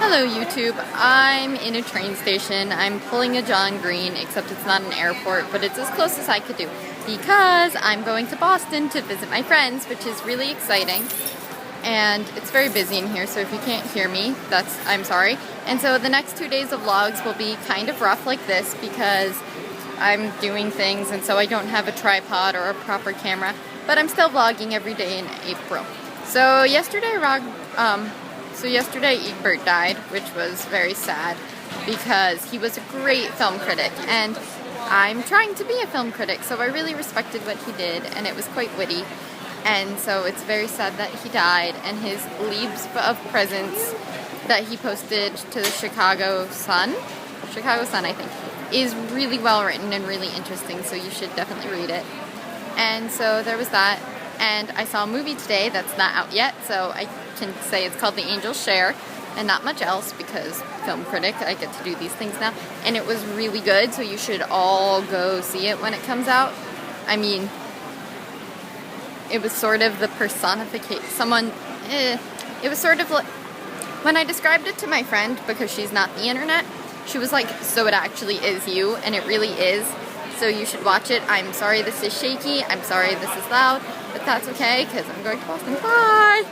Hello YouTube, I'm in a train station. I'm pulling a John Green, except it's not an airport, but it's as close as I could do because I'm going to Boston to visit my friends, which is really exciting. And it's very busy in here, so if you can't hear me, I'm sorry. And so the next 2 days of vlogs will be kind of rough like this because I'm doing things and so I don't have a tripod or a proper camera, but I'm still vlogging every day in April. So yesterday Egbert died, which was very sad because he was a great film critic, and I'm trying to be a film critic, so I really respected what he did, and it was quite witty. And so it's very sad that he died, and his leaves of presents that he posted to the Chicago Sun, I think, is really well written and really interesting, so you should definitely read it. And so there was that. And I saw a movie today that's not out yet, so I can say it's called The Angels Share, and not much else because film critic, I get to do these things now. And it was really good, so you should all go see it when it comes out. I mean, it was sort of the personification, it was sort of like, when I described it to my friend, because she's not the internet, she was like, so it actually is you, and it really is. So you should watch it. I'm sorry this is shaky, I'm sorry this is loud, but that's okay, because I'm going to Boston. Bye!